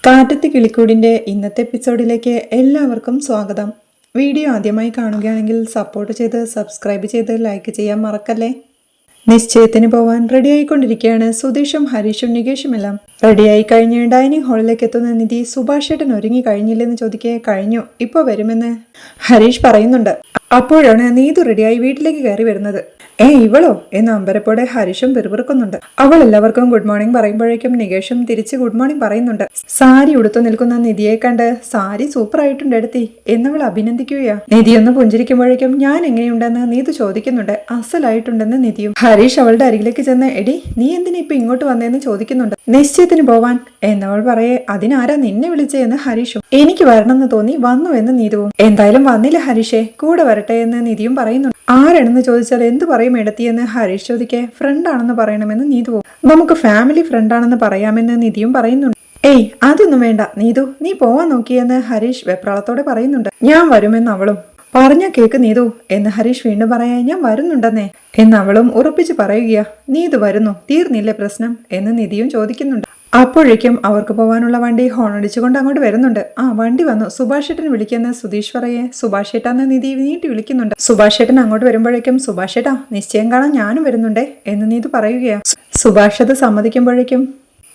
കാറ്റത്ത് കിളിക്കൂടിൻ്റെ ഇന്നത്തെ എപ്പിസോഡിലേക്ക് എല്ലാവർക്കും സ്വാഗതം. വീഡിയോ ആദ്യമായി കാണുകയാണെങ്കിൽ സപ്പോർട്ട് ചെയ്ത് സബ്സ്ക്രൈബ് ചെയ്ത് ലൈക്ക് ചെയ്യാൻ മറക്കല്ലേ. നിശ്ചയത്തിന് പോവാൻ റെഡിയായിക്കൊണ്ടിരിക്കുകയാണ് സുധീഷും ഹരീഷും നികേഷുമെല്ലാം. റെഡിയായി കഴിഞ്ഞ് ഡൈനിങ് ഹാളിലേക്ക് എത്തുന്ന നിധി സുഭാഷ് ഏട്ടൻ ഒരുങ്ങി കഴിഞ്ഞില്ലെന്ന് ചോദിക്കേ കഴിഞ്ഞു, ഇപ്പോൾ വരുമെന്ന് ഹരീഷ് പറയുന്നുണ്ട്. അപ്പോഴാണ് നീതു റെഡിയായി വീട്ടിലേക്ക് കയറി വരുന്നത്. ഇവളോ എന്ന് അമ്പരപ്പോടെ ഹരീഷും പിറുപിറുക്കുന്നുണ്ട്. അവൾ എല്ലാവർക്കും ഗുഡ് മോർണിംഗ് പറയുമ്പോഴേക്കും നികേഷും തിരിച്ച് ഗുഡ് മോർണിംഗ് പറയുന്നുണ്ട്. സാരി ഉടുത്തു നിൽക്കുന്ന നിധിയെ കണ്ട് സാരി സൂപ്പർ ആയിട്ടുണ്ട് എടുത്തി എന്നവൾ അഭിനന്ദിക്കുകയാ. നിധിയൊന്ന് പുഞ്ചിരിക്കുമ്പോഴേക്കും ഞാൻ എങ്ങനെയുണ്ടെന്ന് നീതു ചോദിക്കുന്നുണ്ട്. അസലായിട്ടുണ്ടെന്ന് നിധിയും. ഹരീഷ് അവളുടെ അരികിലേക്ക് ചെന്ന് എടി നീ എന്തിനാ ഇപ്പൊ ഇങ്ങോട്ട് വന്നേന്ന് ചോദിക്കുന്നുണ്ട്. നിശ്ചയത്തിന് പോവാൻ എന്നവൾ പറയേ അതിനാരാ നിന്നെ വിളിച്ചതെന്ന് ഹരീഷും. എനിക്ക് വരണമെന്ന് തോന്നി വന്നു എന്ന് നീതുവും. എന്തായാലും വന്നില്ല ഹരീഷേ, കൂടെ വരട്ടെ എന്ന് നിധിയും പറയുന്നുണ്ട്. ആരാണെന്ന് ചോദിച്ചാൽ എന്ത് പറയും എടുത്തിയെന്ന് ഹരീഷ് ചോദിക്കെ ഫ്രണ്ടാണെന്ന് പറയണമെന്ന് നീതുവും. നമുക്ക് ഫാമിലി ഫ്രണ്ടാണെന്ന് പറയാമെന്ന് നിധിയും പറയുന്നുണ്ട്. അതൊന്നും വേണ്ട നീതു, നീ പോവാൻ നോക്കിയെന്ന് ഹരീഷ് വെപ്രാളത്തോടെ പറയുന്നുണ്ട്. ഞാൻ വരുമെന്ന് അവളും. പറഞ്ഞ കേക്ക് നീതു എന്ന് ഹരീഷ് വീണ്ടും പറയാ. ഞാൻ വരുന്നുണ്ടെന്നേ എന്നവളും ഉറപ്പിച്ച് പറയുകയാ. നീതു വരുന്നു, തീർന്നില്ലേ പ്രശ്നം എന്ന് നിധിയും ചോദിക്കുന്നുണ്ട്. അപ്പോഴേക്കും അവർക്ക് പോകാനുള്ള വണ്ടി ഹോൺ അടിച്ചുകൊണ്ട് അങ്ങോട്ട് വരുന്നുണ്ട്. വണ്ടി വന്നു, സുഭാഷ് ഏട്ടൻ വിളിക്കുന്ന സുധീഷ് പറയെ. സുഭാഷ് ഏട്ടാന്ന് നിധി നീട്ടി വിളിക്കുന്നുണ്ട്. സുഭാഷ് ഏട്ടൻ അങ്ങോട്ട് വരുമ്പോഴേക്കും സുഭാഷ് ഏട്ടാ നിശ്ചയം കാണാൻ ഞാനും വരുന്നുണ്ടേ എന്ന് നീതു പറയുകയാ. സുഭാഷ് അത് സമ്മതിക്കുമ്പോഴേക്കും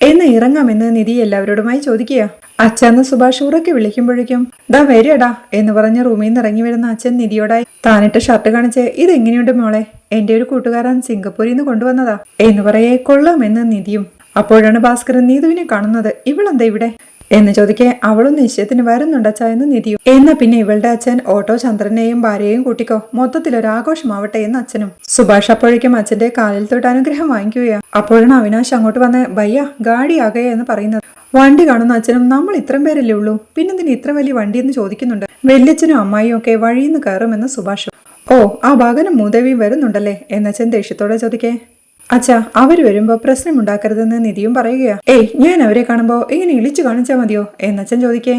എന്ന് ഇറങ്ങാമെന്ന് നിധി എല്ലാവരോടുമായി ചോദിക്കുക. അച്ഛന്ന് സുഭാഷ് ഉറക്കെ വിളിക്കുമ്പോഴേക്കും ദാ വരികടാ എന്ന് പറഞ്ഞ് റൂമിൽ നിന്ന് ഇറങ്ങി വരുന്ന അച്ഛൻ നിധിയോടായി താനിട്ട് ഷർട്ട് കാണിച്ച് ഇതെങ്ങനെയുണ്ട് മോളെ, എന്റെ ഒരു കൂട്ടുകാരൻ സിംഗപ്പൂരിൽ നിന്ന് കൊണ്ടുവന്നതാ എന്ന് പറയേ. കൊള്ളാമെന്ന് നിധിയും. അപ്പോഴാണ് ഭാസ്കരൻ നീതുവിനെ കാണുന്നത്. ഇവളെന്താ ഇവിടെ എന്ന് ചോദിക്കെ അവളും നിശ്ചയത്തിന് വരുന്നുണ്ട് അച്ഛ എന്ന് നിധിയും. എന്നാ പിന്നെ ഇവളുടെ അച്ഛൻ ഓട്ടോ ചന്ദ്രനെയും ഭാര്യയെയും കൂട്ടിക്കോ, മൊത്തത്തിലൊരാഘോഷമാവട്ടെ എന്ന് അച്ഛനും. സുഭാഷ് അപ്പോഴേക്കും അച്ഛന്റെ കാലിൽ തൊട്ട് അനുഗ്രഹം വാങ്ങിക്കുകയാണ്. അപ്പോഴാണ് അവിനാശ് അങ്ങോട്ട് വന്ന് ഭയ്യ ഗാഡി ആകെ എന്ന് പറയുന്നത്. വണ്ടി കാണുന്ന അച്ഛനും നമ്മൾ ഇത്രയും പേരല്ലേ ഉള്ളൂ, പിന്നെന്തിന് ഇത്ര വലിയ വണ്ടി എന്ന് ചോദിക്കുന്നുണ്ട്. വല്യച്ഛനും അമ്മായിയും ഒക്കെ വഴിയിൽ നിന്ന് കയറുമെന്ന് സുഭാഷും. ആ ഭാഗനും മൂദേവിയും വരുന്നുണ്ടല്ലേ എന്നച്ഛൻ ദേഷ്യത്തോടെ ചോദിക്കേ. അച്ഛാ അവര് വരുമ്പോ പ്രശ്നമുണ്ടാക്കരുതെന്ന് നിധിയും പറയുകയാ. ഞാൻ അവരെ കാണുമ്പോ ഇങ്ങനെ ഇളിച്ചു കാണിച്ചാ മതിയോ എന്നച്ഛൻ ചോദിക്കേ.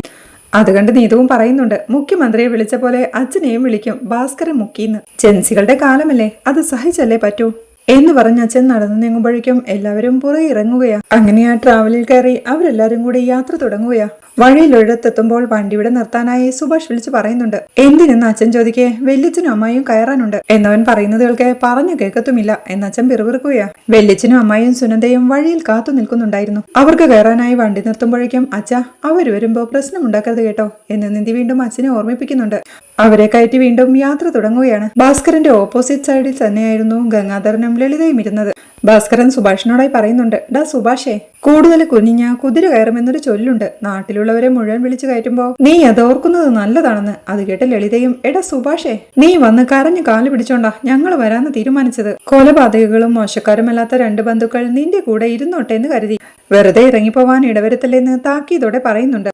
അത് കണ്ട് നീതുവും പറയുന്നുണ്ട്. മുഖ്യമന്ത്രിയെ വിളിച്ച പോലെ അച്ഛനെയും വിളിക്കും ഭാസ്കരൻ മുക്കിന്ന്. ജൻസികളുടെ കാലമല്ലേ, അത് സഹിച്ചല്ലേ പറ്റൂ എന്ന് പറഞ്ഞ അച്ഛൻ നടന്നു നീങ്ങുമ്പോഴേക്കും എല്ലാവരും പുറകെ ഇറങ്ങുകയാ. അങ്ങനെ ആ ട്രാവലിൽ കയറി അവരെല്ലാരും കൂടി യാത്ര തുടങ്ങുകയാ. വഴിയിലൊരിടത്തെത്തുമ്പോൾ വണ്ടിയുടെ നിർത്താനായി സുഭാഷ് വിളിച്ചു പറയുന്നുണ്ട്. എന്തിനെന്ന് അച്ഛൻ ചോദിക്കേ. വല്യച്ഛനും അമ്മായിയും കയറാനുണ്ട് എന്നവൻ പറയുന്നത് കേൾക്കെ പറഞ്ഞു കേൾക്കത്തുമില്ല എന്നച്ഛൻ പിറുപിറുക്കുകയാ. വല്യച്ഛനും അമ്മായിയും സുനന്ദയും വഴിയിൽ കാത്തു നിൽക്കുന്നുണ്ടായിരുന്നു. അവർക്ക് കയറാനായി വണ്ടി നിർത്തുമ്പോഴേക്കും അച്ഛാ അവർ വരുമ്പോ പ്രശ്നമുണ്ടാക്കരുത് കേട്ടോ എന്ന് നിധി വീണ്ടും അച്ഛനെ ഓർമ്മിപ്പിക്കുന്നുണ്ട്. അവരെ കയറ്റി വീണ്ടും യാത്ര തുടങ്ങുകയാണ്. ഭാസ്കരന്റെ ഓപ്പോസിറ്റ് സൈഡിൽ തന്നെയായിരുന്നു ഗംഗാധരനും ലളിതയും ഇരുന്നത്. ഭാസ്കരൻ സുഭാഷിനോടായി പറയുന്നുണ്ട്. ഡാ സുഭാഷേ, കൂടുതൽ കുനിഞ്ഞ കുതിര കയറുമെന്നൊരു ചൊല്ലുണ്ട്. നാട്ടിലുള്ളവരെ മുഴുവൻ വിളിച്ചു കയറ്റുമ്പോ നീ അതോർക്കുന്നത് നല്ലതാണെന്ന്. അത് കേട്ട് ലളിതയും എടാ സുഭാഷേ, നീ വന്ന് കരഞ്ഞു കാല് പിടിച്ചോണ്ടാ ഞങ്ങൾ വരാന്ന് തീരുമാനിച്ചത്. കൊലപാതകങ്ങളും മോശക്കാരുമല്ലാത്ത രണ്ട് ബന്ധുക്കൾ നിന്റെ കൂടെ ഇരുന്നോട്ടെ എന്ന് കരുതി. വെറുതെ ഇറങ്ങിപ്പോവാൻ ഇടവരുത്തല്ലെന്ന് താക്കീതോടെ പറയുന്നുണ്ട്.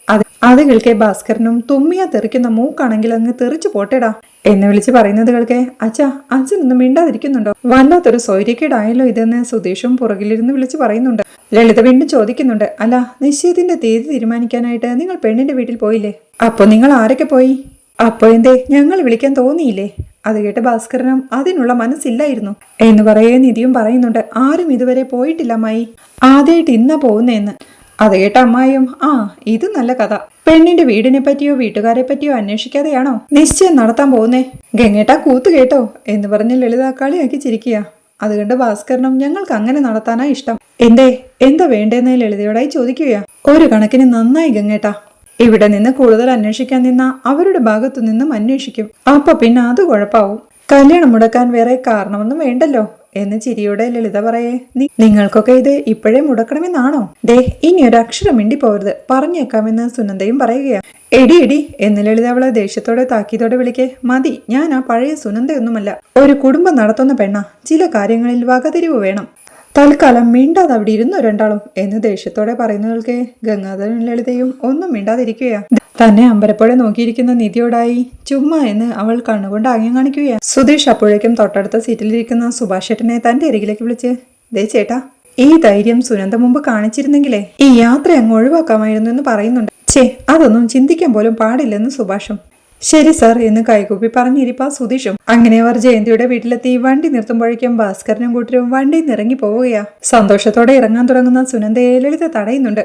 അത് കേൾക്കെ ഭാസ്കരനും തുമ്മിയാ തെറിക്കുന്ന മൂക്കാണെങ്കിൽ അങ്ങ് തെറിച്ചു പോട്ടേടാ എന്ന് വിളിച്ച് പറയുന്നത് കേൾക്കെ അച്ഛാ അച്ഛനൊന്നും മിണ്ടാതിരിക്കുന്നുണ്ടോ, വല്ലാത്തൊരു സൗര്യക്കേടായല്ലോ ഇതെന്ന് സുധീഷും പുറകിലിരുന്ന് വിളിച്ച് പറയുന്നുണ്ട്. ലളിത വീണ്ടും ചോദിക്കുന്നുണ്ട്. അല്ല നിശ്ചയത്തിന്റെ തീയതി തീരുമാനിക്കാനായിട്ട് നിങ്ങൾ പെണ്ണിന്റെ വീട്ടിൽ പോയില്ലേ? അപ്പൊ നിങ്ങൾ ആരൊക്കെ പോയി? അപ്പൊ എന്തേ ഞങ്ങൾ വിളിക്കാൻ തോന്നിയില്ലേ? അത് കേട്ട് ഭാസ്കരനും അതിനുള്ള മനസ്സില്ലായിരുന്നു എന്ന് പറയേ നിധിയും പറയുന്നുണ്ട്. ആരും ഇതുവരെ പോയിട്ടില്ല അമ്മായി, ആദ്യമായിട്ട് ഇന്നാ പോകുന്നേന്ന്. അത് കേട്ട അമ്മായിയും ഇത് നല്ല കഥ. പെണ്ണിന്റെ വീടിനെ പറ്റിയോ വീട്ടുകാരെ പറ്റിയോ അന്വേഷിക്കാതെയാണോ നിശ്ചയം നടത്താൻ പോകുന്നേ? ഗംഗേട്ടാ കൂത്ത് കേട്ടോ എന്ന് പറഞ്ഞ് ലളിത കളിയാക്കി ചിരിക്കുക. അത് കണ്ട് ഭാസ്കരനും ഞങ്ങൾക്ക് അങ്ങനെ നടത്താനാ ഇഷ്ടം. എന്താ വേണ്ടേന്ന് ലളിതയോടായി ചോദിക്കുകയാ. ഒരു കണക്കിന് നന്നായി ഗംഗേട്ടാ, ഇവിടെ നിന്ന് കൂടുതൽ അന്വേഷിക്കാൻ നിന്ന അവരുടെ ഭാഗത്തു നിന്നും അന്വേഷിക്കും. അപ്പൊ പിന്നെ അത് കുഴപ്പാവും. കല്യാണം മുടക്കാൻ വേറെ കാരണമൊന്നും വേണ്ടല്ലോ എന്ന് ചിരിയോടെ ലളിത പറയേ. നിങ്ങൾക്കൊക്കെ ഇത് ഇപ്പോഴേ മുടക്കണമെന്നാണോ? ഇനി ഒരു അക്ഷരം മിണ്ടി പോകരുത്, പറഞ്ഞേക്കാമെന്ന് സുനന്ദയും പറയുകയാ. എടി എന്ന് ലളിത അവളെ ദേഷ്യത്തോടെ താക്കീതോടെ വിളിക്കേ. മതി, ഞാൻ ആ പഴയ സുനന്ദയൊന്നുമല്ല. ഒരു കുടുംബം നടത്തുന്ന പെണ്ണ, ചില കാര്യങ്ങളിൽ വകതിരിവ് വേണം. തൽക്കാലം മിണ്ടാതെ അവിടെ ഇരുന്നു രണ്ടാളും എന്ന് ദേഷ്യത്തോടെ പറയുന്നവൾക്ക് ഗംഗാധരൻ ലളിതയും ഒന്നും മിണ്ടാതിരിക്കുകയാ. തന്നെ അമ്പരപ്പോടെ നോക്കിയിരിക്കുന്ന നിധിയോടായി ചുമ്മാ എന്ന് അവൾ കണ്ണുകൊണ്ട് ആംഗ്യം കാണിക്കുകയാ. സുധീഷ് അപ്പോഴേക്കും തൊട്ടടുത്ത സീറ്റിലിരിക്കുന്ന സുഭാഷ് ഏട്ടനെ തന്റെ അരികിലേക്ക് വിളിച്ച് ദേ ചേട്ടാ, ഈ ധൈര്യം സുനന്ദ മുമ്പ് കാണിച്ചിരുന്നെങ്കിലേ ഈ യാത്ര അങ്ങ് ഒഴിവാക്കാമായിരുന്നു എന്ന് പറയുന്നുണ്ട്. അതൊന്നും ചിന്തിക്കാൻ പോലും പാടില്ലെന്ന് സുഭാഷും. ശരി സാർ എന്ന് കൈകൂപ്പി പറഞ്ഞിരിപ്പാ സുധീഷും. അങ്ങനെ അവർ ജയന്തിയുടെ വീട്ടിലെത്തി വണ്ടി നിർത്തുമ്പോഴേക്കും ഭാസ്കരനും കൂട്ടരും വണ്ടിയിൽ നിന്ന് ഇറങ്ങി പോവുകയാ. സന്തോഷത്തോടെ ഇറങ്ങാൻ തുടങ്ങുന്ന സുനന്ദയെ ലളിത തടയുന്നുണ്ട്.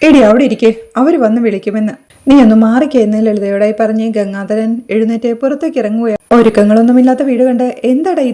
എടി അവിടെ ഇരിക്കെ, അവര് വന്ന് വിളിക്കുമെന്ന്. നീ ഒന്ന് മാറിക്കെന്ന് ലളിതയോടായി പറഞ്ഞ് ഗംഗാധരൻ എഴുന്നേറ്റ് പുറത്തേക്ക് ഇറങ്ങുകയാ. ഒരുക്കങ്ങളൊന്നുമില്ലാത്ത വീട് കണ്ട് എന്താടാ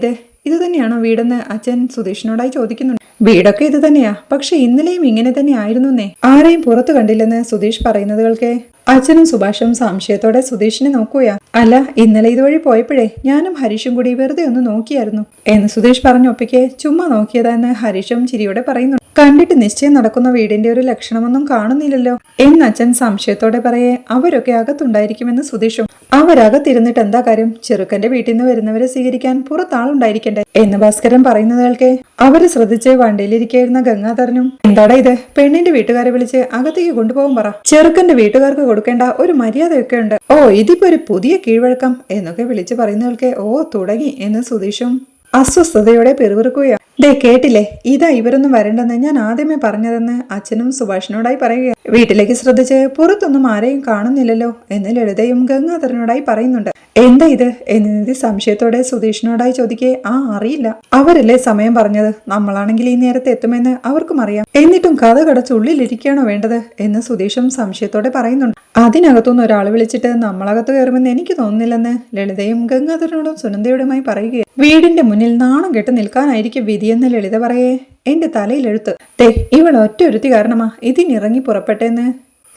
ഇത് തന്നെയാണോ വീടെന്ന് അച്ഛൻ സുധീഷിനോടായി ചോദിക്കുന്നുണ്ട്. വീടൊക്കെ ഇത് തന്നെയാ, പക്ഷെ ഇന്നലെയും ഇങ്ങനെ തന്നെ ആയിരുന്നേ. ആരെയും പുറത്തു കണ്ടില്ലെന്ന് സുധീഷ് പറയുന്നത് കേൾക്കെ അച്ഛനും സുഭാഷും സംശയത്തോടെ സുധീഷിനെ നോക്കുകയാ. അല്ല, ഇന്നലെ ഇതുവഴി പോയപ്പോഴേ ഞാനും ഹരീഷും കൂടി വെറുതെ ഒന്ന് നോക്കിയായിരുന്നു എന്ന് സുധീഷ് പറഞ്ഞൊപ്പിക്കെ ചുമ്മാ നോക്കിയതാന്ന് ഹരീഷും ചിരിയോടെ പറയുന്നു. കണ്ടിട്ട് നിശ്ചയം നടക്കുന്ന വീടിന്റെ ഒരു ലക്ഷണമൊന്നും കാണുന്നില്ലല്ലോ എന്ന് അച്ഛൻ സംശയത്തോടെ പറയേ അവരൊക്കെ അകത്തുണ്ടായിരിക്കുമെന്ന് സുധീഷും. അവരകത്തിരുന്നിട്ട് എന്താ കാര്യം, ചെറുക്കന്റെ വീട്ടിൽ നിന്ന് വരുന്നവരെ സ്വീകരിക്കാൻ പുറത്താളുണ്ടായിരിക്കണ്ടേ എന്ന് ഭാസ്കരൻ പറയുന്നത് കേൾക്കെ അവര് ശ്രദ്ധിച്ച് വണ്ടിയിലിരിക്കുന്ന ഗംഗാധരനും എന്താടാ ഇത്, പെണ്ണിന്റെ വീട്ടുകാരെ വിളിച്ച് അകത്തേക്ക് കൊണ്ടുപോകാൻ പറ. ചെറുക്കന്റെ വീട്ടുകാർക്ക് കൊടുക്കേണ്ട ഒരു മര്യാദയൊക്കെ ഉണ്ട്. ഓ ഇതിപ്പോ ഒരു പുതിയ കീഴ്വഴക്കം എന്നൊക്കെ വിളിച്ച് പറയുന്ന കേൾക്കെ ഓ തുടങ്ങി എന്ന് സുധീഷും അസ്വസ്ഥതയോടെ പെറുവിറുക്കുകയാണ്. ദേ കേട്ടില്ലേ, ഇതാ ഇവരൊന്നും വരണ്ടെന്ന് ഞാൻ ആദ്യമേ പറഞ്ഞതെന്ന് അച്ഛനും സുഭാഷിനോടായി പറയുക. വീട്ടിലേക്ക് ശ്രദ്ധിച്ച് പുറത്തൊന്നും ആരെയും കാണുന്നില്ലല്ലോ എന്ന് ലളിതയും ഗംഗാധരനോടായി പറയുന്നുണ്ട്. എന്താ ഇത് എന്ന് നിധി സംശയത്തോടെ സുധീഷിനോടായി ചോദിക്കേ അറിയില്ല, അവരല്ലേ സമയം പറഞ്ഞത്, നമ്മളാണെങ്കിൽ ഈ നേരത്തെ എത്തുമെന്ന് അവർക്കും അറിയാം, എന്നിട്ടും കഥ കടച്ചുള്ളിലിരിക്കുകയാണോ വേണ്ടത് എന്ന് സുധീഷും സംശയത്തോടെ പറയുന്നുണ്ട്. അതിനകത്തുനിന്ന് ഒരാൾ വിളിച്ചിട്ട് നമ്മളകത്ത് കയറുമെന്ന് എനിക്ക് തോന്നുന്നില്ലെന്ന് ലളിതയും ഗംഗാധരനോടും സുനന്ദയോടുമായി പറയുകയാണ്. വീടിന്റെ മുന്നിൽ നാണം കെട്ട് നിൽക്കാനായിരിക്കും വിധിയെന്ന് ലളിത പറയേ എന്റെ തലയിലെഴുത്ത്. ഇവൾ ഒറ്റ ഒരുത്തി കാരണമാ ഇതിനിറങ്ങി പുറപ്പെട്ടെന്ന്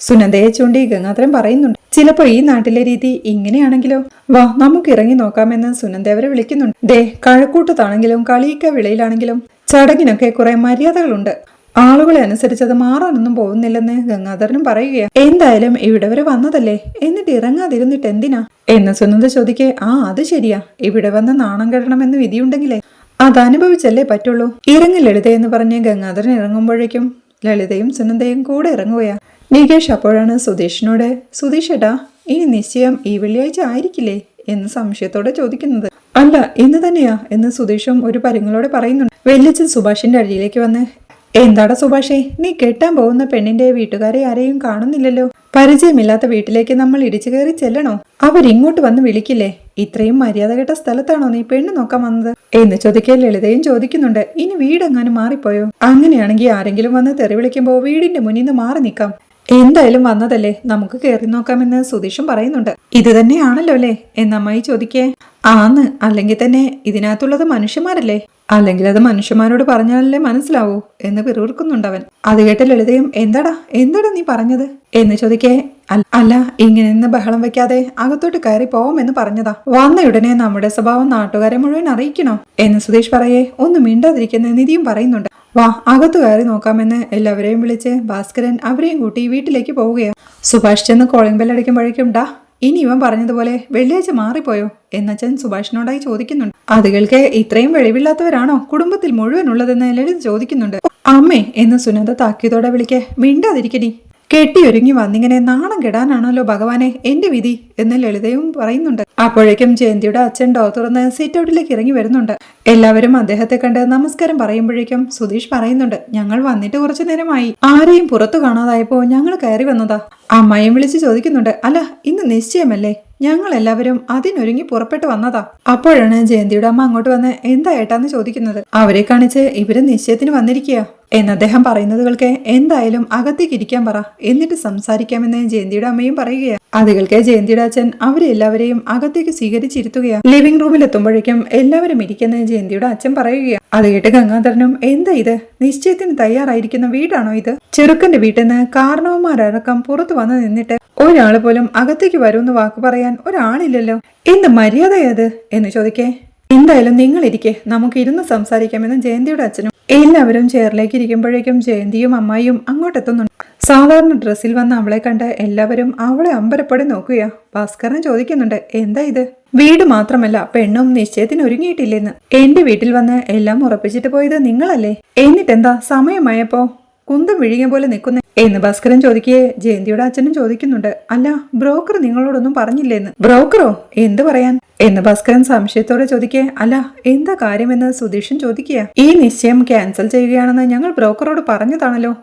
സുനന്ദയെ ചൂണ്ടി ഗംഗാധരൻ പറയുന്നുണ്ട്. ചിലപ്പോ ഈ നാട്ടിലെ രീതി ഇങ്ങനെയാണെങ്കിലോ, വാ നമുക്ക് ഇറങ്ങി നോക്കാമെന്ന് സുനന്ദ അവരെ വിളിക്കുന്നുണ്ട്. കഴക്കൂട്ടത്താണെങ്കിലും കളിയിക്ക വിളയിലാണെങ്കിലും ചടങ്ങിനൊക്കെ കുറെ മര്യാദകളുണ്ട്. ആളുകളെ അനുസരിച്ചത് മാറാനൊന്നും പോകുന്നില്ലെന്ന് ഗംഗാധരനും പറയുകയാണ്. എന്തായാലും ഇവിടെ വരെ വന്നതല്ലേ, എന്നിട്ട് ഇറങ്ങാതിരുന്നിട്ട് എന്തിനാ എന്ന് സുനന്ദ ചോദിക്കേ അത് ശരിയാ, ഇവിടെ വന്ന് നാണം കെടണമെന്ന് വിധിയുണ്ടെങ്കിലേ അതനുഭവിച്ചല്ലേ പറ്റുള്ളൂ. ഇറങ്ങി ലളിത എന്ന് പറഞ്ഞ് ഗംഗാധരൻ ഇറങ്ങുമ്പോഴേക്കും ലളിതയും സുനന്ദയും കൂടെ ഇറങ്ങുകയാ. നികേഷ് അപ്പോഴാണ് സുധീഷിനോട് സുധീഷേട്ടാ ഇനി നിശ്ചയം ഈ വെള്ളിയാഴ്ച ആയിരിക്കില്ലേ എന്ന് സംശയത്തോടെ ചോദിക്കുന്നത്. അല്ല ഇന്ന് തന്നെയാ എന്ന് സുധീഷും ഒരു പരിങ്ങളോടെ പറയുന്നുണ്ട്. വെല്ലിച്ചൻ സുഭാഷിന്റെ അടിയിലേക്ക് വന്ന് എന്താടാ സുഭാഷേ, നീ കെട്ടാൻ പോകുന്ന പെണ്ണിന്റെ വീട്ടുകാരെ ആരെയും കാണുന്നില്ലല്ലോ, പരിചയമില്ലാത്ത വീട്ടിലേക്ക് നമ്മൾ ഇടിച്ചു കയറി ചെല്ലണോ, അവരിങ്ങോട്ട് വന്ന് വിളിക്കില്ലേ, ഇത്രയും മര്യാദ കെട്ട സ്ഥലത്താണോ നീ പെണ്ണ് നോക്കാൻ വന്നത് എന്ന് ചോദിക്കാൻ ലളിതയും ചോദിക്കുന്നുണ്ട്. ഇനി വീടെങ്ങാനും മാറിപ്പോയോ, അങ്ങനെയാണെങ്കിൽ ആരെങ്കിലും വന്ന് തെറി വിളിക്കുമ്പോ വീടിന്റെ മുന്നിൽ നിന്ന് മാറി നിൽക്കാം, എന്തായാലും വന്നതല്ലേ നമുക്ക് കയറി നോക്കാമെന്ന് സുധീഷും പറയുന്നുണ്ട്. ഇത് തന്നെയാണല്ലോ അല്ലേ എന്നമ്മായി ചോദിക്കേ അല്ലെങ്കിൽ തന്നെ ഇതിനകത്തുള്ളത് മനുഷ്യന്മാരല്ലേ, അല്ലെങ്കിൽ അത് മനുഷ്യന്മാരോട് പറഞ്ഞാലല്ലേ മനസ്സിലാവൂ എന്ന് പിറുവിറുക്കുന്നുണ്ടവൻ. അത് കേട്ട ലളിതയും എന്താടാ നീ പറഞ്ഞത് എന്ന് ചോദിക്കേ അല്ല ഇങ്ങനെ നിന്ന് ബഹളം വെക്കാതെ അകത്തോട്ട് കയറി പോവാമെന്ന് പറഞ്ഞതാ, വന്നയുടനെ നമ്മുടെ സ്വഭാവം നാട്ടുകാരെ മുഴുവൻ അറിയിക്കണോ എന്ന് സുധീഷ് പറയേ ഒന്നും മിണ്ടാതിരിക്കുന്ന നിധിയും പറയുന്നുണ്ട്. വാ അകത്തു കയറി നോക്കാമെന്ന് എല്ലാവരെയും വിളിച്ച് ഭാസ്കരൻ അവരെയും കൂട്ടി വീട്ടിലേക്ക് പോവുകയാണ്. സുഭാഷ് ചെന്ന് കോളിംഗ് ബെൽ അടിക്കുമ്പോഴേക്കും ഇനി ഇവൻ പറഞ്ഞതുപോലെ വെള്ളിയാഴ്ച മാറിപ്പോയോ എന്നച്ഛൻ സുഭാഷിനോടായി ചോദിക്കുന്നുണ്ട്. അത് കേൾക്കെ ഇത്രയും വെളിവില്ലാത്തവരാണോ കുടുംബത്തിൽ മുഴുവൻ ഉള്ളതെന്ന് ലളിത ചോദിക്കുന്നുണ്ട്. അമ്മേ എന്ന് സുനന്ദ താക്കിയതോടെ വിളിക്കെ മിണ്ടാതിരിക്കടി, കെട്ടിയൊരുങ്ങി വന്നിങ്ങനെ നാണം കെടാനാണല്ലോ ഭഗവാനെ എന്റെ വിധി എന്ന് ലളിതയും പറയുന്നുണ്ട്. അപ്പോഴേക്കും ജയന്തിയുടെ അച്ഛൻ ഡോർ തുറന്ന് സിറ്റ് ഔട്ടിലേക്ക് ഇറങ്ങി വരുന്നുണ്ട്. എല്ലാവരും അദ്ദേഹത്തെ കണ്ട് നമസ്കാരം പറയുമ്പോഴേക്കും സുധീഷ് പറയുന്നുണ്ട്, ഞങ്ങൾ വന്നിട്ട് കുറച്ചു നേരമായി, ആരെയും പുറത്തു കാണാതായപ്പോ ഞങ്ങൾ കയറി വന്നതാ. അമ്മായിയും വിളിച്ച് ചോദിക്കുന്നുണ്ട്, അല്ല ഇന്ന് നിശ്ചയമല്ലേ, ഞങ്ങൾ എല്ലാവരും അതിനൊരുങ്ങി പുറപ്പെട്ടു വന്നതാ. അപ്പോഴാണ് ജയന്തിയുടെ അമ്മ അങ്ങോട്ട് വന്ന് എന്താ ഏട്ടാന്ന് ചോദിക്കുന്നത്. അവരെ കാണിച്ച് ഇവര് നിശ്ചയത്തിന് വന്നിരിക്കുക എന്ന് അദ്ദേഹം പറയുന്നത് കേൾക്കെ എന്തായാലും അകത്തേക്ക് ഇരിക്കാൻ പറ, എന്നിട്ട് സംസാരിക്കാമെന്ന് ജയന്തിയുടെ അമ്മയും പറയുകയാണ്. അത് കേൾക്കെ ജയന്തിയുടെ അച്ഛൻ അവരെ എല്ലാവരെയും അകത്തേക്ക് സ്വീകരിച്ചിരുത്തുകയാണ്. ലിവിംഗ് റൂമിൽ എത്തുമ്പോഴേക്കും എല്ലാവരും ഇരിക്കുന്ന ജയന്തിയുടെ അച്ഛൻ പറയുകയാണ്. അത് കേട്ട് ഗംഗാധരനും എന്താ ഇത്, നിശ്ചയത്തിന് തയ്യാറായിരിക്കുന്ന വീടാണോ ഇത്, ചെറുക്കന്റെ വീട്ടിൽ നിന്ന് കാരണവന്മാരടക്കം പുറത്തു വന്ന് നിന്നിട്ട് ഒരാള് പോലും അകത്തേക്ക് വരുമെന്ന് വാക്ക് പറയാൻ ഒരാളില്ലല്ലോ, എന്ത് മര്യാദയത് എന്ന് ചോദിക്കേ എന്തായാലും നിങ്ങൾ ഇരിക്കെ നമുക്ക് ഇരുന്ന് സംസാരിക്കാമെന്ന് ജയന്തിയുടെ അച്ഛനും. എല്ലാവരും ചെയറിലേക്ക് ഇരിക്കുമ്പോഴേക്കും ജയന്തിയും അമ്മായിയും അങ്ങോട്ടെത്തുന്നുണ്ട്. സാധാരണ ഡ്രസ്സിൽ വന്ന അവളെ കണ്ട് എല്ലാവരും അവളെ അമ്പരപ്പടി നോക്കുകയാ. ഭാസ്കരൻ ചോദിക്കുന്നുണ്ട്, എന്താ ഇത്, വീട് മാത്രമല്ല പെണ്ണും നിശ്ചയത്തിന് ഒരുങ്ങിയിട്ടില്ലെന്ന്, എന്റെ വീട്ടിൽ വന്ന് എല്ലാം ഉറപ്പിച്ചിട്ട് പോയത് നിങ്ങളല്ലേ, എന്നിട്ടെന്താ സമയമായപ്പോ കുന്തം വിഴിഞ്ഞ പോലെ നിൽക്കുന്ന എന്ന് ഭാസ്കരൻ ചോദിക്കേ ജയന്തിയുടെ അച്ഛനും ചോദിക്കുന്നുണ്ട്, അല്ല ബ്രോക്കർ നിങ്ങളോടൊന്നും പറഞ്ഞില്ലേന്ന്. ബ്രോക്കറോ, എന്ത് പറയാൻ എന്ന് ഭാസ്കരൻ സംശയത്തോടെ ചോദിക്കേ അല്ല എന്താ കാര്യമെന്ന് സുധീഷൻ ചോദിക്കുക. ഈ നിശ്ചയം ക്യാൻസൽ ചെയ്യുകയാണെന്ന് ഞങ്ങൾ ബ്രോക്കറോട് പറഞ്ഞതാണല്ലോ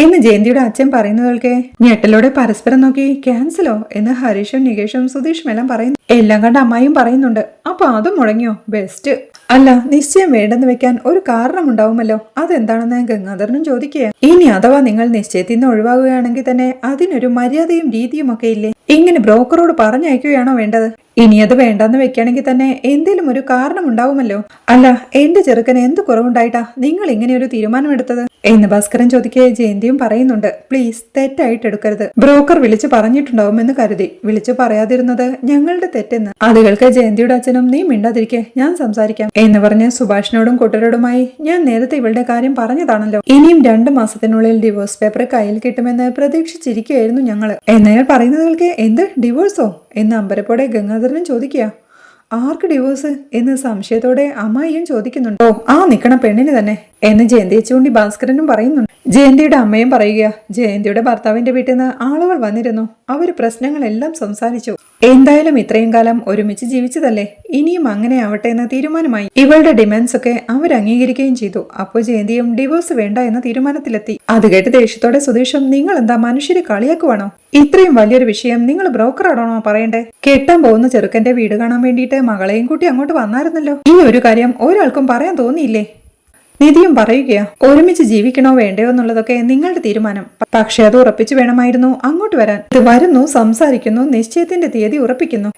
എന്ന് ജയന്തിയുടെ അച്ഛൻ പറയുന്നതൊക്കെ ഞെട്ടലോടെ പരസ്പരം നോക്കി. ക്യാൻസലോ എന്ന് ഹരീഷും നികേഷും സുധീഷും എല്ലാം പറയുന്നു. എല്ലാം കണ്ട് അമ്മായും പറയുന്നുണ്ട്. അപ്പൊ അതും മുടങ്ങിയോ? ബെസ്റ്റ്. അല്ല, നിശ്ചയം വേണ്ടെന്ന് വെക്കാൻ ഒരു കാരണം ഉണ്ടാവുമല്ലോ, അതെന്താണെന്ന് ഗംഗാധരനും ചോദിക്കുക. ഇനി അഥവാ നിങ്ങൾ നിശ്ചയത്തിൽ നിന്ന് ഒഴിവാകുകയാണെങ്കിൽ തന്നെ അതിനൊരു മര്യാദയും രീതിയും ഒക്കെ ഇല്ലേ? ഇങ്ങനെ ബ്രോക്കറോട് പറഞ്ഞയക്കുകയാണോ വേണ്ടത്? ഇനി അത് വേണ്ടെന്ന് വെക്കുകയാണെങ്കിൽ തന്നെ എന്തേലും ഒരു കാരണം ഉണ്ടാവുമല്ലോ. അല്ല, എന്റെ ചെറുക്കന് എന്ത് കുറവുണ്ടായിട്ടാ നിങ്ങൾ ഇങ്ങനെ ഒരു തീരുമാനമെടുത്തത് എന്ന് ഭാസ്കരൻ ചോദിക്കെ ജയന്തിയും പറയുന്നുണ്ട്. പ്ലീസ്, തെറ്റായിട്ട് എടുക്കരുത്. ബ്രോക്കർ വിളിച്ചു പറഞ്ഞിട്ടുണ്ടാവുമെന്ന് കരുതി വിളിച്ചു പറയാതിരുന്നത് ഞങ്ങളുടെ തെറ്റെന്ന്. അത് കേൾക്കെ ജയന്തിയുടെ അച്ഛനും നീ മിണ്ടാതിരിക്കെ, ഞാൻ സംസാരിക്കാം എന്ന് പറഞ്ഞ് സുഭാഷിനോടും കൂട്ടരോടുമായി ഞാൻ നേരത്തെ ഇവളുടെ കാര്യം പറഞ്ഞതാണല്ലോ. ഇനിയും 2 മാസത്തിനുള്ളിൽ ഡിവോഴ്സ് പേപ്പർ കയ്യിൽ കിട്ടുമെന്ന് പ്രതീക്ഷിച്ചിരിക്കുകയായിരുന്നു ഞങ്ങള്. എന്നയാൾ പറയുന്നത് കേൾക്കെ എന്ത് ഡിവോഴ്സോ എന്ന് അമ്പരപ്പോടെ ഗംഗാധരനും ചോദിക്കുക. ആർക്ക് ഡിവോഴ്സ് എന്ന് സംശയത്തോടെ അമ്മായിയും ചോദിക്കുന്നുണ്ട്. ഓ, ആ നിക്കണ പെണ്ണിന് തന്നെ എന്ന് ജയന്തിയെ ചൂണ്ടി ഭാസ്കരനും പറയുന്നുണ്ട്. ജയന്തിയുടെ അമ്മയും പറയുക, ജയന്തിയുടെ ഭർത്താവിന്റെ വീട്ടിൽ നിന്ന് ആളുകൾ വന്നിരുന്നു. അവര് പ്രശ്നങ്ങളെല്ലാം സംസാരിച്ചു. എന്തായാലും ഇത്രയും കാലം ഒരുമിച്ച് ജീവിച്ചതല്ലേ, ഇനിയും അങ്ങനെ ആവട്ടെ എന്ന് തീരുമാനമായി. ഇവളുടെ ഡിമാൻഡ്സ് ഒക്കെ അവർ അംഗീകരിക്കുകയും ചെയ്തു. അപ്പോൾ ജയന്തിയും ഡിവോഴ്സ് വേണ്ട എന്ന തീരുമാനത്തിലെത്തി. അത് കേട്ട് ദേഷ്യത്തോടെ സുധീഷും നിങ്ങൾ എന്താ മനുഷ്യരെ കളിയാക്കുവാണോ? ഇത്രയും വലിയൊരു വിഷയം നിങ്ങൾ ബ്രോക്കറാണോ പറയണ്ടേ? കെട്ടാൻ പോകുന്ന ചെറുക്കന്റെ വീട് കാണാൻ വേണ്ടിയിട്ട് മകളെയും കൂട്ടി അങ്ങോട്ട് വന്നായിരുന്നല്ലോ. ഈ ഒരു കാര്യം ഒരാൾക്കും പറയാൻ തോന്നിയില്ലേ? നിധിയും പറയുകയാ, ഒരുമിച്ച് ജീവിക്കണോ വേണ്ടയോ എന്നുള്ളതൊക്കെ നിങ്ങളുടെ തീരുമാനം. പക്ഷെ അത് ഉറപ്പിച്ചു വേണമായിരുന്നു അങ്ങോട്ട് വരാൻ. ഇത് വരുന്നു, സംസാരിക്കുന്നു, നിശ്ചയത്തിന്റെ തീയതി ഉറപ്പിക്കുന്നു,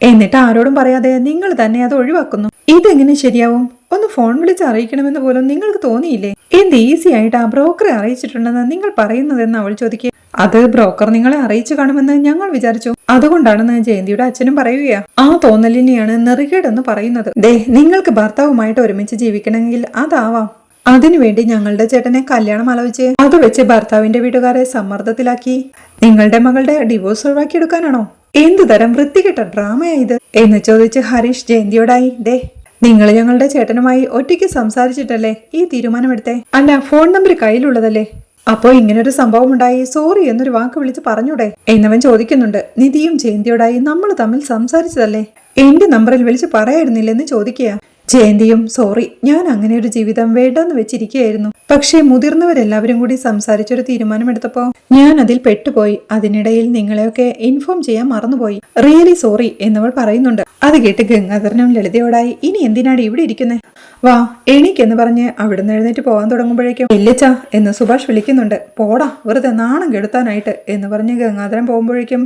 എന്നിട്ട് ആരോടും പറയാതെ നിങ്ങൾ തന്നെ അത് ഒഴിവാക്കുന്നു. ഇതെങ്ങനെ ശരിയാവും? ഒന്ന് ഫോൺ വിളിച്ച് അറിയിക്കണമെന്ന് പോലും നിങ്ങൾക്ക് തോന്നിയില്ലേ? എന്ത് ഈസി ആയിട്ട് ആ ബ്രോക്കറെ അറിയിച്ചിട്ടുണ്ടെന്ന് നിങ്ങൾ പറയുന്നതെന്ന് അവൾ ചോദിക്കുക. അത് ബ്രോക്കർ നിങ്ങളെ അറിയിച്ചു കാണുമെന്ന് ഞങ്ങൾ വിചാരിച്ചു, അതുകൊണ്ടാണെന്ന് ജയന്തിയുടെ അച്ഛനും പറയുകയാ. ആ തോന്നലിനെയാണ് നെറുകേടെന്ന് പറയുന്നത്. ദേ, നിങ്ങൾക്ക് ഭർത്താവുമായിട്ട് ഒരുമിച്ച് ജീവിക്കണമെങ്കിൽ അതാവാം. അതിനുവേണ്ടി ഞങ്ങളുടെ ചേട്ടനെ കല്യാണം ആലോചിച്ച് അത് വെച്ച് ഭർത്താവിന്റെ വീട്ടുകാരെ സമ്മർദ്ദത്തിലാക്കി നിങ്ങളുടെ മകളുടെ ഡിവോഴ്സ് ഒഴിവാക്കിയെടുക്കാനാണോ? എന്തു തരം വൃത്തികെട്ട ഡ്രാമയാ ഇത് എന്ന് ചോദിച്ച് ഹരീഷ് ജയന്തിയോടായി. ദേ, നിങ്ങൾ ഞങ്ങളുടെ ചേട്ടനുമായി ഒറ്റയ്ക്ക് സംസാരിച്ചിട്ടല്ലേ ഈ തീരുമാനമെടുത്തേ? അല്ല, ഫോൺ നമ്പർ കയ്യിലുള്ളതല്ലേ? അപ്പോ ഇങ്ങനൊരു സംഭവം ഉണ്ടായി സോറി എന്നൊരു വാക്ക് വിളിച്ച് പറഞ്ഞൂടെ എന്നവൻ ചോദിക്കുന്നുണ്ട്. നിധിയും ജയന്തിയോടായി നമ്മൾ തമ്മിൽ സംസാരിച്ചതല്ലേ, എന്റെ നമ്പറിൽ വിളിച്ച് പറയായിരുന്നില്ലെന്ന് ചോദിക്കുക. ജയന്തിയും സോറി, ഞാൻ അങ്ങനെ ഒരു ജീവിതം വേണ്ടെന്ന് വെച്ചിരിക്കുകയായിരുന്നു. പക്ഷേ മുതിർന്നവരെല്ലാവരും കൂടി സംസാരിച്ചൊരു തീരുമാനമെടുത്തപ്പോ ഞാൻ അതിൽ പെട്ടുപോയി. അതിനിടയിൽ നിങ്ങളെയൊക്കെ ഇൻഫോം ചെയ്യാൻ മറന്നുപോയി. റിയലി സോറി എന്നവൾ പറയുന്നുണ്ട്. അത് കേട്ട് ഗംഗാധരനും ലളിതയോടായി ഇനി എന്തിനാണ് ഇവിടെ ഇരിക്കുന്നത്? വാ എണീക്കെന്ന് പറഞ്ഞ് അവിടുന്ന് എഴുന്നേറ്റ് പോകാൻ തുടങ്ങുമ്പോഴേക്കും ഇല്ലച്ച എന്ന് സുഭാഷ് വിളിക്കുന്നുണ്ട്. പോടാ, വെറുതെ നാണം കെടുത്താനായിട്ട് എന്ന് പറഞ്ഞ് ഗംഗാധരൻ പോകുമ്പോഴേക്കും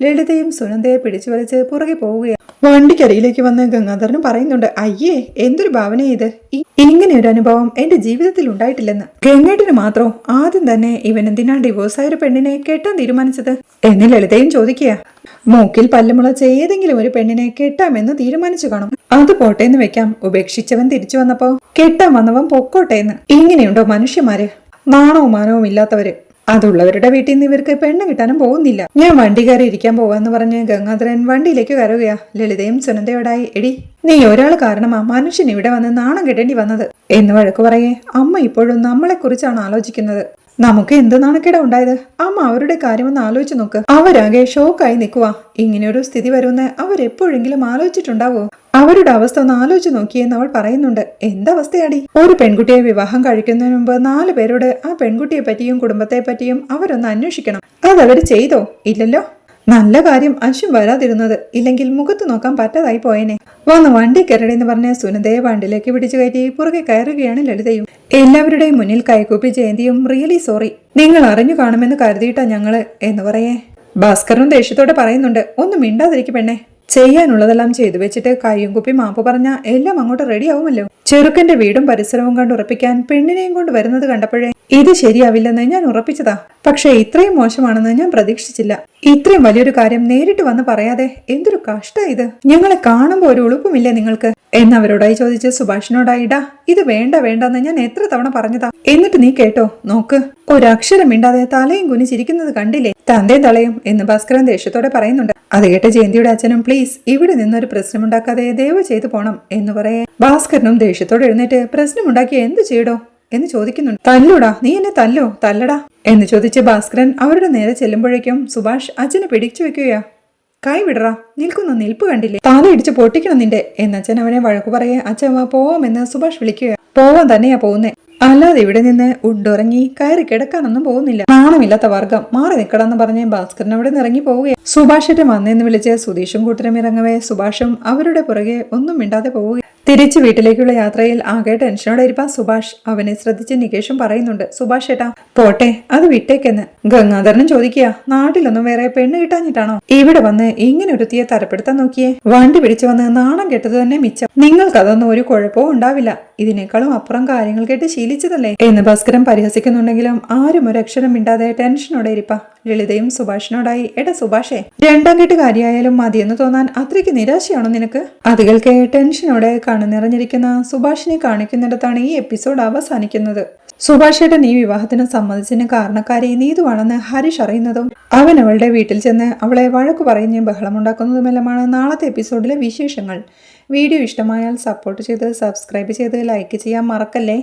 ലളിതയും സുനന്ദയെ പിടിച്ചു വലിച്ച് പുറകെ പോവുകയാണ്. വണ്ടിക്കരിയിലേക്ക് വന്ന് ഗംഗാധരനും പറയുന്നുണ്ട്. അയ്യേ, എന്തൊരു ഭാവന ഇത്! ഇങ്ങനെ ഒരു അനുഭവം എന്റെ ജീവിതത്തിൽ ഉണ്ടായിട്ടില്ലെന്ന്. ഗംഗേട്ടിന് മാത്രം ആദ്യം തന്നെ ഇവൻ എന്തിനാ ഡിവോഴ്സായ ഒരു പെണ്ണിനെ കെട്ടാൻ തീരുമാനിച്ചത് എന്ന് ലളിതയും ചോദിക്കുക. മൂക്കിൽ പല്ലുമുളച്ച ഏതെങ്കിലും ഒരു പെണ്ണിനെ കെട്ടാമെന്ന് തീരുമാനിച്ചു കാണും. അത് പോട്ടേന്ന് വെക്കാം. ഉപേക്ഷിച്ചവൻ തിരിച്ചു വന്നപ്പോ കെട്ടാൻ വന്നവൻ പൊക്കോട്ടേന്ന്. ഇങ്ങനെയുണ്ടോ മനുഷ്യന്മാര്? നാണവും മാനവും ഇല്ലാത്തവര്. അതുള്ളവരുടെ വീട്ടിൽ നിന്ന് ഇവർക്ക് പെണ്ണ് കിട്ടാനും പോകുന്നില്ല. ഞാൻ വണ്ടി കയറി ഇരിക്കാൻ പോവാന്ന് പറഞ്ഞ് ഗംഗാധരൻ വണ്ടിയിലേക്ക് കയറുകയാ. ലളിതയും സുനന്ദയോടായി എടി, നീ ഒരാൾ കാരണമാ മനുഷ്യൻ ഇവിടെ വന്ന് നാണം കെട്ടേണ്ടി വന്നത് എന്ന് വഴക്കു പറയേ. അമ്മ ഇപ്പോഴും നമ്മളെ കുറിച്ചാണ് ആലോചിക്കുന്നത്. നമുക്ക് എന്ത് നാണക്കേടാ ഉണ്ടായത്? അമ്മ അവരുടെ കാര്യമൊന്ന് ആലോചിച്ച് നോക്ക്. അവരാകെ ഷോക്കായി നിൽക്കുക. ഇങ്ങനെയൊരു സ്ഥിതി വരുമെന്ന് അവരെപ്പോഴെങ്കിലും ആലോചിച്ചിട്ടുണ്ടാവോ? അവരുടെ അവസ്ഥ ഒന്ന് ആലോചിച്ച് നോക്കിയെന്ന് അവൾ പറയുന്നുണ്ട്. എന്തവസ്ഥയാടി? ഒരു പെൺകുട്ടിയെ വിവാഹം കഴിക്കുന്നതിന് മുമ്പ് 4 പേരോട് ആ പെൺകുട്ടിയെ പറ്റിയും കുടുംബത്തെ പറ്റിയും അവരൊന്ന് അന്വേഷിക്കണം. അതവര് ചെയ്തോ? ഇല്ലല്ലോ. നല്ല കാര്യം അശ്വം വരാതിരുന്നത്. ഇല്ലെങ്കിൽ മുഖത്ത് നോക്കാൻ പറ്റാതായി പോയേനെ. വന്ന് വണ്ടി കയറടെന്ന് പറഞ്ഞ് സുനന്ദയെ വണ്ടിയിലേക്ക് പിടിച്ചു കയറ്റി പുറകെ കയറുകയാണ് ലളിതയും. എല്ലാവരുടെയും മുന്നിൽ കൈകൂപ്പി ജയന്തിയും റിയലി സോറി, നിങ്ങൾ അറിഞ്ഞു കാണുമെന്ന് കരുതിയിട്ടാ ഞങ്ങള് എന്ന് പറയേ. ഭാസ്കരനും ദേഷ്യത്തോടെ പറയുന്നുണ്ട്. ഒന്നും മിണ്ടാതിരിക്കും പെണ്ണെ, ചെയ്യാനുള്ളതെല്ലാം ചെയ്തു വെച്ചിട്ട് കയ്യും കുപ്പി മാപ്പ് പറഞ്ഞ എല്ലാം അങ്ങോട്ട് റെഡി ആവുമല്ലോ. ചെറുക്കന്റെ വീടും പരിസരവും കണ്ട് ഉറപ്പിക്കാൻ പെണ്ണിനെയും കൊണ്ട് വരുന്നത് കണ്ടപ്പോഴേ ഇത് ശരിയാവില്ലെന്ന് ഞാൻ ഉറപ്പിച്ചതാ. പക്ഷെ ഇത്രയും മോശമാണെന്ന് ഞാൻ പ്രതീക്ഷിച്ചില്ല. ഇത്രയും വലിയൊരു കാര്യം നേരിട്ട് വന്ന് പറയാതെ എന്തൊരു കഷ്ട ഇത്. ഞങ്ങളെ കാണുമ്പോ ഒരു ഉളുപ്പുമില്ലേ നിങ്ങൾക്ക് എന്നവരോടായി ചോദിച്ച് സുഭാഷിനോടായിടാ, ഇത് വേണ്ട വേണ്ടെന്ന് ഞാൻ എത്ര തവണ പറഞ്ഞതാ, എന്നിട്ട് നീ കേട്ടോ? നോക്ക്, ഒരക്ഷരം മിണ്ടാതെ തലയും കുനിച്ചിരിക്കുന്നത് കണ്ടില്ലേ? തന്തയും തളയും എന്ന് ഭാസ്കരൻ ദേഷ്യത്തോടെ പറയുന്നുണ്ട്. അത് കേട്ട് ജയന്തിയുടെ അച്ഛനും പ്ലീസ് ഇവിടെ നിന്നൊരു പ്രശ്നമുണ്ടാക്കാതെ ദയവ് ചെയ്തു പോണം എന്ന് പറയേ. ഭാസ്കരനും ദേഷ്യത്തോടെ എഴുന്നേറ്റ് പ്രശ്നമുണ്ടാക്കി എന്ത് ചെയ്യടോ എന്ന് ചോദിക്കുന്നുണ്ട്. തല്ലൂടാ, നീ എന്നെ തല്ലോ, തല്ലടാ എന്ന് ചോദിച്ച് ഭാസ്കരൻ അവരുടെ നേരെ ചെല്ലുമ്പോഴേക്കും സുഭാഷ് അച്ഛനെ പിടിച്ചു വെക്കുകയാ. കൈ വിടറാ, നിൽക്കുന്ന നിൽപ്പ് കണ്ടില്ലേ? തലയിടിച്ച് പൊട്ടിക്കണം നിന്റെ എന്നച്ഛൻ അവനെ വഴക്കു പറയേ. അച്ഛൻ പോവാമെന്ന് സുഭാഷ് വിളിക്കുക. പോവാൻ തന്നെയാ പോകുന്നേ. അല്ലാതെ ഇവിടെ നിന്ന് ഉണ്ടുറങ്ങി കയറി കിടക്കാനൊന്നും പോകുന്നില്ല. നാണമില്ലാത്ത വർഗം, മാറി നിൽക്കണമെന്ന് പറഞ്ഞ് ഭാസ്കരൻ അവിടെ നിന്ന് ഇറങ്ങി പോവുകയാണ്. സുഭാഷേട്ടൻ വന്നെന്ന് വിളിച്ച് സുധീഷും കൂട്ടരും ഇറങ്ങവേ സുഭാഷും അവരുടെ പുറകെ ഒന്നും മിണ്ടാതെ പോവുകയാണ്. തിരിച്ചു വീട്ടിലേക്കുള്ള യാത്രയിൽ ആകെ ടെൻഷനോടെ ഇരിപ്പാ സുഭാഷ്. അവനെ ശ്രദ്ധിച്ച് നികേഷും പറയുന്നുണ്ട്, സുഭാഷ് ഏട്ടാ പോട്ടെ, അത് വിട്ടേക്കെന്ന്. ഗംഗാധരനും ചോദിക്കുക, നാട്ടിലൊന്നും വേറെ പെണ്ണ് കിട്ടാഞ്ഞിട്ടാണോ ഇവിടെ വന്ന് ഇങ്ങനെ ഒരുത്തിയെ തരപ്പെടുത്താൻ നോക്കിയേ? വണ്ടി പിടിച്ചു വന്ന് നാണം കെട്ടത് തന്നെ മിച്ചം. നിങ്ങൾക്കതൊന്നും ഒരു കുഴപ്പവും ഉണ്ടാവില്ല. ഇതിനേക്കാളും അപ്പുറം കാര്യങ്ങൾ കേട്ട് ശീലിച്ചതല്ലേ എന്ന് ഭാസ്കരൻ പരിഹസിക്കുന്നുണ്ടെങ്കിലും ആരും ഒരക്ഷരം മിണ്ടാതെ ടെൻഷനോടെ ഇരിപ്പാ. ലളിതയും സുഭാഷിനോടായി, എടാ സുഭാഷേ, രണ്ടാം കെട്ടുകാരിയായാലും മതിയെന്ന് തോന്നാൻ അത്രയ്ക്ക് നിരാശയാണോ നിനക്ക്? അത് കേൾക്കെ ടെൻഷനോടെ കണ്ണു നിറഞ്ഞിരിക്കുന്ന സുഭാഷിനെ കാണിക്കുന്നിടത്താണ് ഈ എപ്പിസോഡ് അവസാനിക്കുന്നത്. സുഭാഷേട്ടൻ ഈ വിവാഹത്തിന് സമ്മതിച്ചതിന് കാരണക്കാരി നീതുവാണെന്ന് ഹരീഷ് അറിയുന്നതും അവൻ അവളുടെ വീട്ടിൽ ചെന്ന് അവളെ വഴക്കു പറഞ്ഞ് ബഹളമുണ്ടാക്കുന്നതുമെല്ലാമാണ് നാളത്തെ എപ്പിസോഡിലെ വിശേഷങ്ങൾ. വീഡിയോ ഇഷ്ടമായാൽ സപ്പോർട്ട് ചെയ്ത് സബ്സ്ക്രൈബ് ചെയ്ത് ലൈക്ക് ചെയ്യാൻ മറക്കല്ലേ.